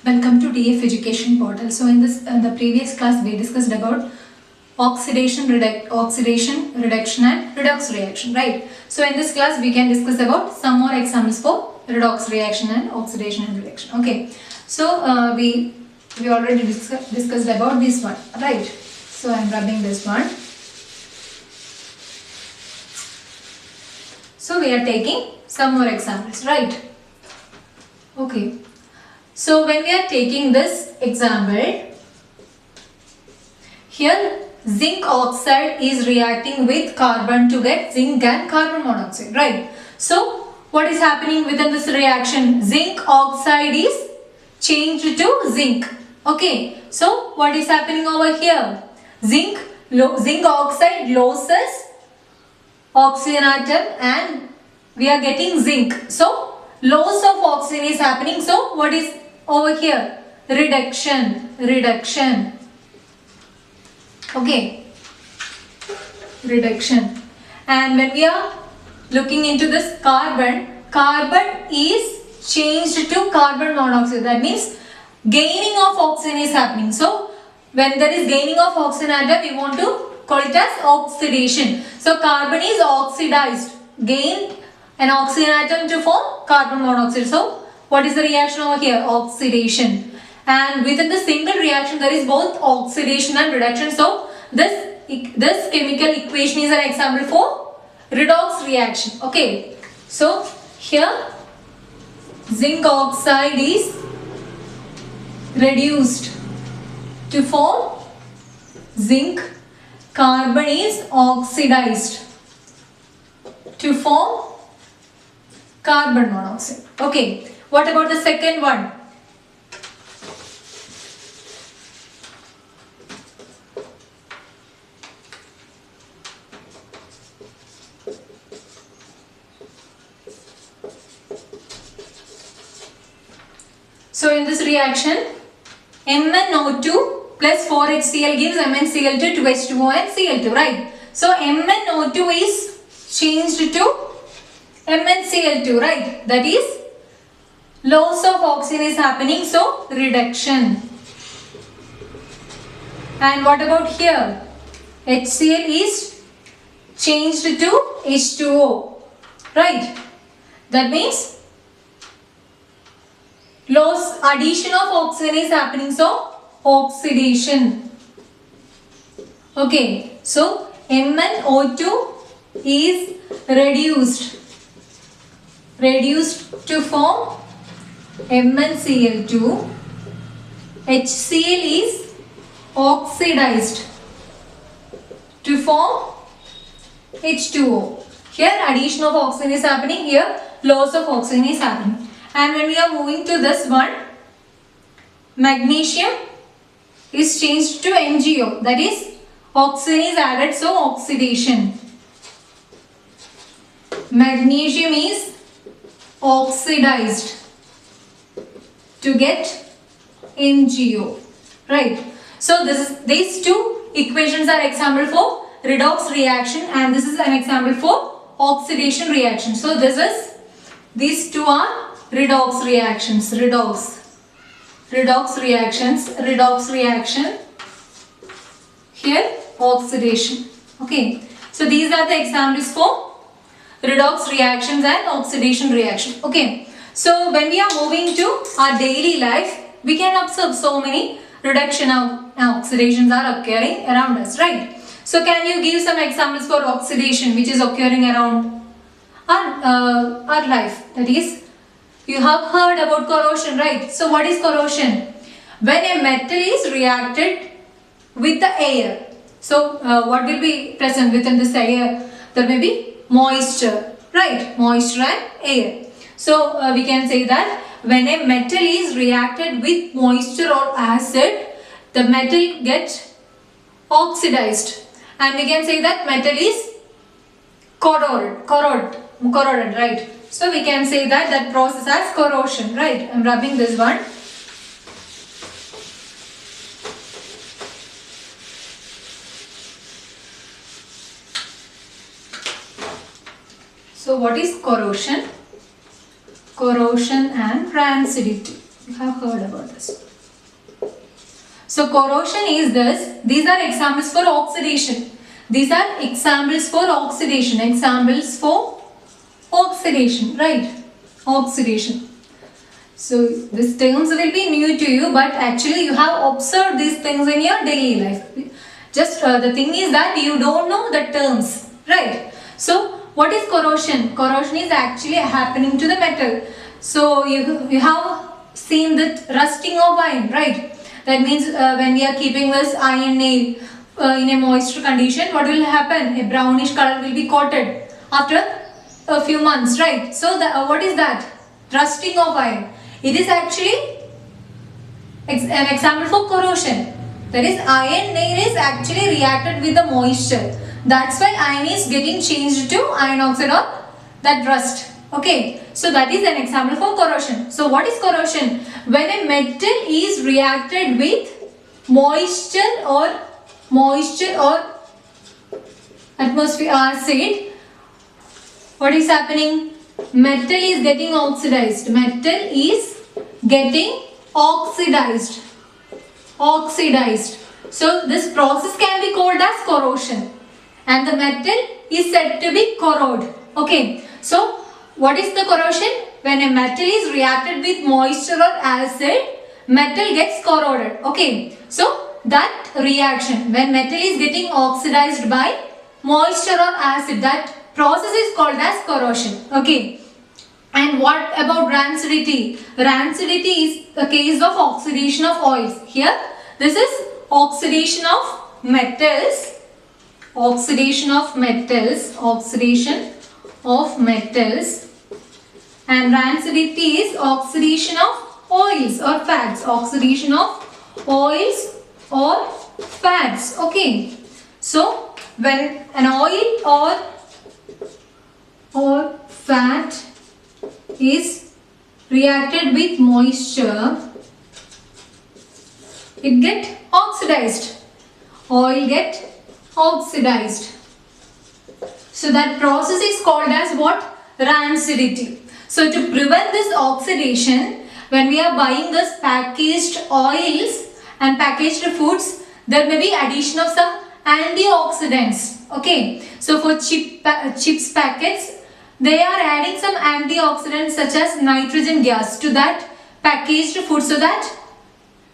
Welcome to TF Education Portal. So in the previous class we discussed about oxidation, reduction and redox reaction, right? So in this class we can discuss about some more examples for redox reaction and oxidation and reduction. Okay. So we already discussed about this one, right? So I am rubbing this one. So we are taking some more examples, right? Okay. So when we are taking this example, here zinc oxide is reacting with carbon to get zinc and carbon monoxide, right? So what is happening within this reaction? Zinc oxide is changed to zinc. Okay. So what is happening over here? Zinc oxide loses oxygen atom and we are getting zinc. So loss of oxygen is happening. So what is over here? Reduction. Okay. Reduction. And when we are looking into this carbon is changed to carbon monoxide. That means gaining of oxygen is happening. So when there is gaining of oxygen atom, we want to call it as oxidation. So carbon is oxidized. Gain an oxygen atom to form carbon monoxide. So what is the reaction over here? Oxidation. And within the single reaction there is both oxidation and reduction. So this chemical equation is an example for redox reaction. Okay. So here zinc oxide is reduced to form zinc. Carbon is oxidized to form carbon monoxide. Okay. What about the second one? So in this reaction, MnO2 plus 4HCl gives MnCl2, 2H2O and Cl2, right? So MnO2 is changed to MnCl2, right? That is loss of oxygen is happening, so reduction. And what about here? HCl is changed to H2O, right? That means addition of oxygen is happening, so oxidation. Okay, so MnO2 is reduced to form MnCl2. HCl is oxidized to form H2O. Here addition of oxygen is happening, here loss of oxygen is happening. And when we are moving to this one, magnesium is changed to MgO, that is oxygen is added, so oxidation. Magnesium is oxidized to get MgO, right? So these two equations are example for redox reaction and this is an example for oxidation reaction. So these two are redox reactions. Redox reaction. Here oxidation. Okay. So these are the examples for redox reactions and oxidation reaction. Okay. So when we are moving to our daily life, we can observe so many reduction and oxidations are occurring around us, right? So can you give some examples for oxidation which is occurring around our life? That is, you have heard about corrosion, right? So what is corrosion? When a metal is reacted with the air. So what will be present within this air? There may be moisture, right? Moisture and air. So we can say that when a metal is reacted with moisture or acid, the metal gets oxidized. And we can say that metal is corroded, right? So we can say that process as corrosion, right? I'm rubbing this one. So what is corrosion? Corrosion and rancidity. You have heard about this. So corrosion is this. These are examples for oxidation. These are examples for oxidation. Examples for oxidation, right? Oxidation. So these terms will be new to you, but actually you have observed these things in your daily life. Just the thing is that you don't know the terms, right? So what is corrosion? Corrosion is actually happening to the metal. So you have seen that rusting of iron, right? That means when we are keeping this iron nail in a moisture condition, what will happen? A brownish color will be coated after a few months, right? So what is that? Rusting of iron. It is actually an example for corrosion. That is, iron nail is actually reacted with the moisture. That's why iron is getting changed to iron oxide or that rust. Okay, so that is an example for corrosion. So what is corrosion? When a metal is reacted with moisture or atmosphere acid, what is happening? Metal is getting oxidized. Metal is getting oxidized. So this process can be called as corrosion, and the metal is said to be corrode. Okay, so what is the corrosion? When a metal is reacted with moisture or acid, metal gets corroded. Okay, so that reaction, when metal is getting oxidized by moisture or acid, that process is called as corrosion. Okay. And what about rancidity? Rancidity is the case of oxidation of oils. Here, this is oxidation of metals. Oxidation of metals. And rancidity is oxidation of oils or fats. Oxidation of oils or fats. Okay. So, when an oil or fat is reacted with moisture, it get oxidized. Oil get oxidized. So that process is called as what? Rancidity. So to prevent this oxidation, when we are buying this packaged oils and packaged foods, there may be addition of some antioxidants. Okay. So for chips packets, they are adding some antioxidants such as nitrogen gas to that packaged food, so that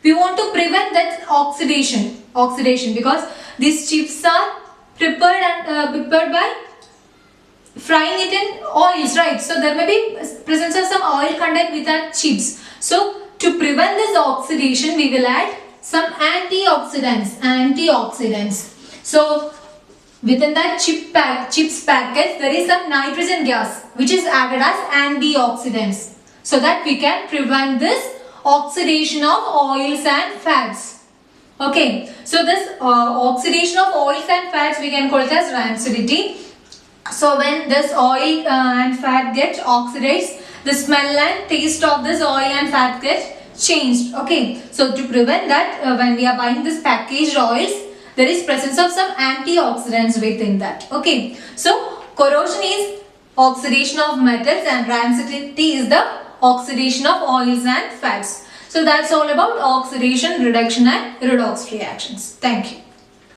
we want to prevent that oxidation because these chips are prepared by frying it in oils, right? So there may be presence of some oil content with that chips. So to prevent this oxidation, we will add some antioxidants. So within that chips packet, there is some nitrogen gas which is added as antioxidants, so that we can prevent this oxidation of oils and fats. Okay, so this oxidation of oils and fats we can call it as rancidity. So when this oil and fat get oxidized, the smell and taste of this oil and fat get changed. Okay, so to prevent that, when we are buying this packaged oils, there is presence of some antioxidants within that. Okay, so corrosion is oxidation of metals and rancidity is the oxidation of oils and fats. So that's all about oxidation, reduction and redox reactions. Thank you.